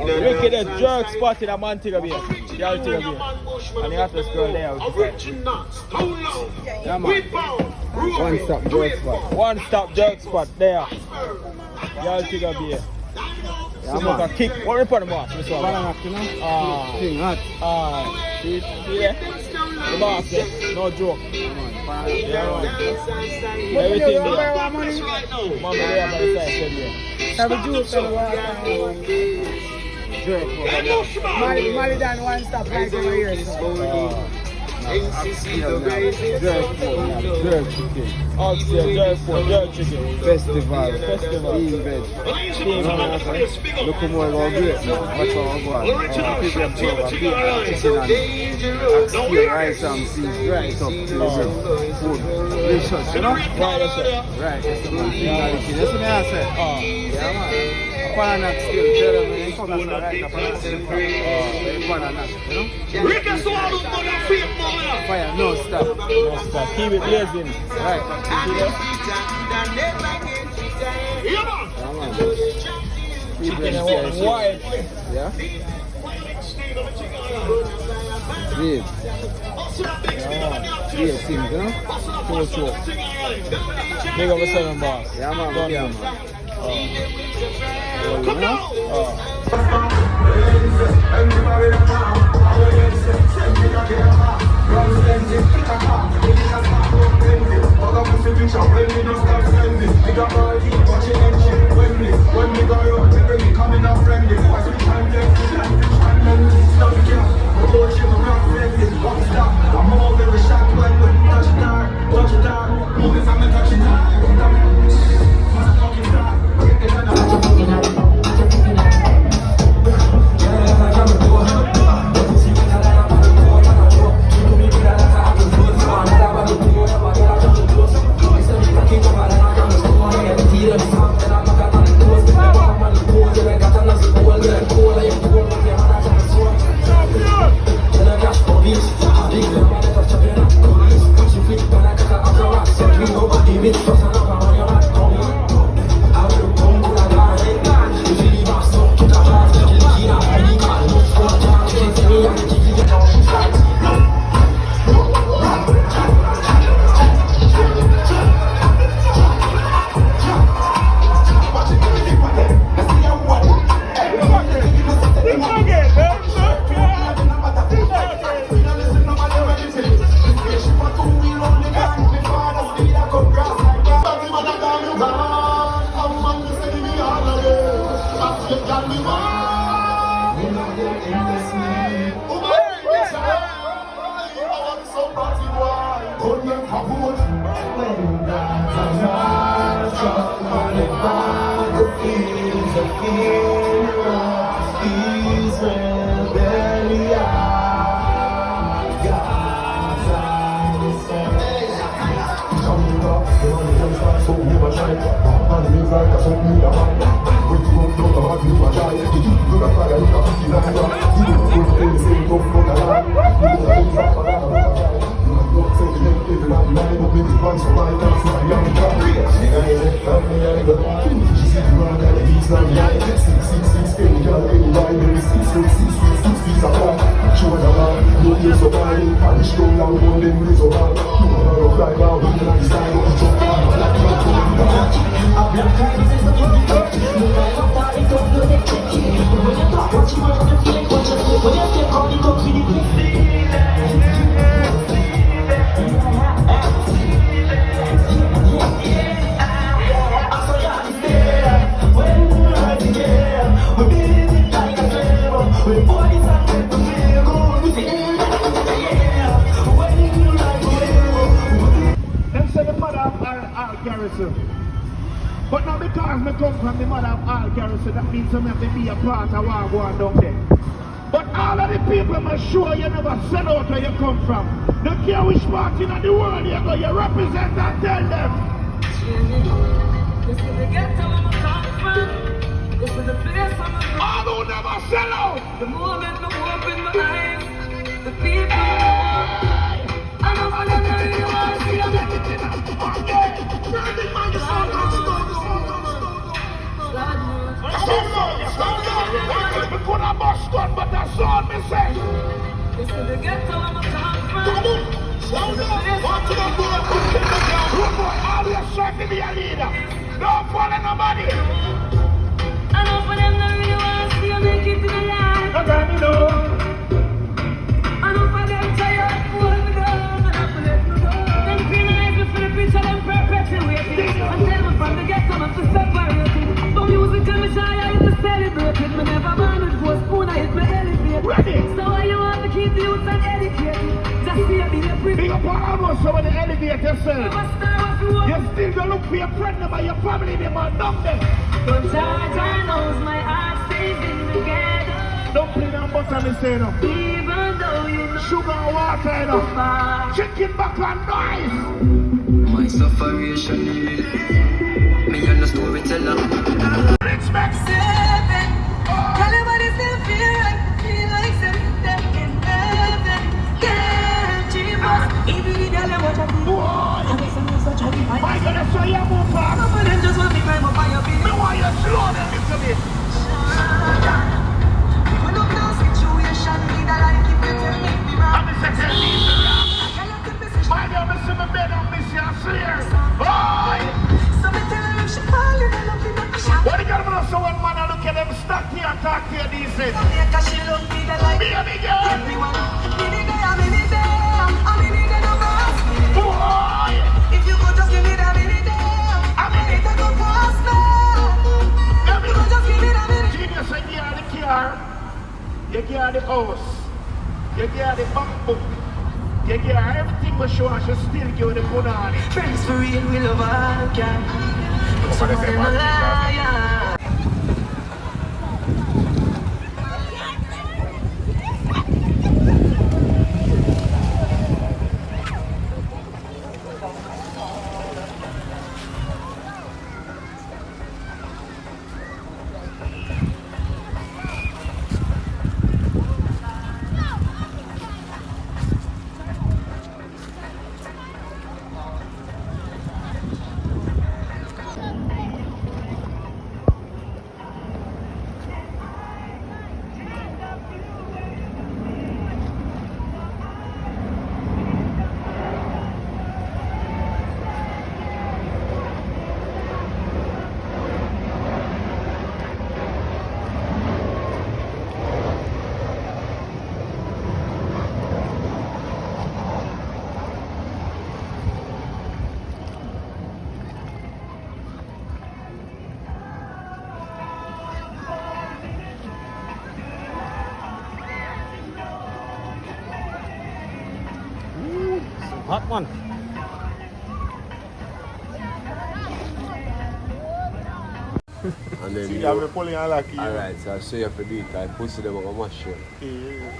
Look at the jerk spot in a Montego Bay. The Altego Bay. And the hottest girl there. Yeah, man. One stop jerk spot. One stop jerk spot there. The Altego Bay. Yeah, Smoke a kick. What report them off? Banana, you know? Thing hot. See there? The boss there. No joke. Yeah, man. Everything there. Mama there by the side. Have a juice and water. Jerk. Molly done one stop right over here. Jerk chicken. Upstairs, jerk chicken. Festival. Festival. Bed. Look more about great now. Watch how I go on. People have chicken and rice and peas right up to the food. Delicious, you know? Right, that's it. Right, that's the one thing I like. That's what I said. Yeah, man. Banana still tell them when you come and right up and still banana, you know? Fire, no stop. No stop. Keep it blazing. Right. Yeah, man. Chicken and white. Yeah? Great. Yeah, Great things, you know? True. Big up a 7 boss. Yeah, man. Done. Yeah, man. Come But now because me come from the mother of all garrison, that means I have to be a part of what going down there. But all of the people must show you never sell out where you come from. Don't care which part in the world you go, you represent and tell them. This is the ghetto where I come from. This is the place I'm from. All who never sell out. The moment I open my eyes, the people I know I don't know you want to see them. Okay, burning my soul. We could have bust gun, but that's all me say. This is the ghetto I'm a come from. Good boy, always try to be a leader. Don't follow nobody. I know for them that really want to see you make it to the light. No time, you know. I know for them tired, hold me down, and I for let me go. Them penalize me for the picture, them perpetuating. And tell me from the ghetto, I'm to separate it. But music and me shy, I hit to celebrate it. Me never man with gold spoon, I hit me elevate. Ready? So why you want to keep the youth and educate? Just see me a pretty. Big up all of us over the elevator, sir. You must start what you want. You still go look for your friend and your family, them are dumb them. But Georgia knows my heart stays in together. Don't play that butter, me say no. Even though you know Sugar and water, you know. far. Chicken back and nice. My sufferation, me and the storyteller. Rich Max. Seven. Everybody still feel like something in heaven. Yeah, Jesus. Even if you watch a video, I guess I'm not such a big My God, that's why you move fast. Some of them just want me climb up on your feet. Me want you slow down a little bit. When I'm down situation, need a like if you tell me be wrong. I'm the second leader. My God, I see my bed on this year, serious. Boy! So me tell her if she calling, I love you, not shot. What do you got to so when man I look at them stuck here and talk to you these days? Cause she love me, the like Be a big girl. everyone. Me there, I'm in the number of me. Boy! If you could just give me that minute there, I'm in it to go past me. If you could just give me that minute. Genius, you get the car, you get the house, you get the bank book, you get everything but show and she still give you the punani. Friends for real, we love our gang. But some of them are liars. Hot one. And then See, you, I'm pulling a lucky. alright, so I'll show you for do it. I pussy them on a mash you.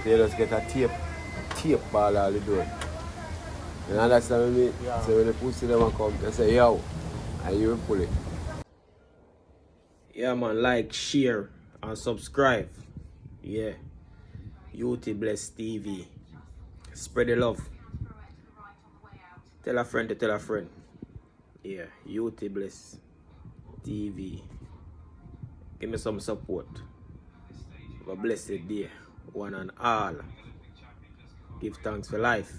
So you just get a tape ball all the door. You understand what I mean? Yeah. So when the pussy them come, you say yo, and you will pull it. Yeah man, like, share and subscribe. Yeah. UT Bless TV. Spread the love. Tell a friend to tell a friend. Yeah, UT Bless TV. Give me some support. Have a blessed day, one and all. Give thanks for life.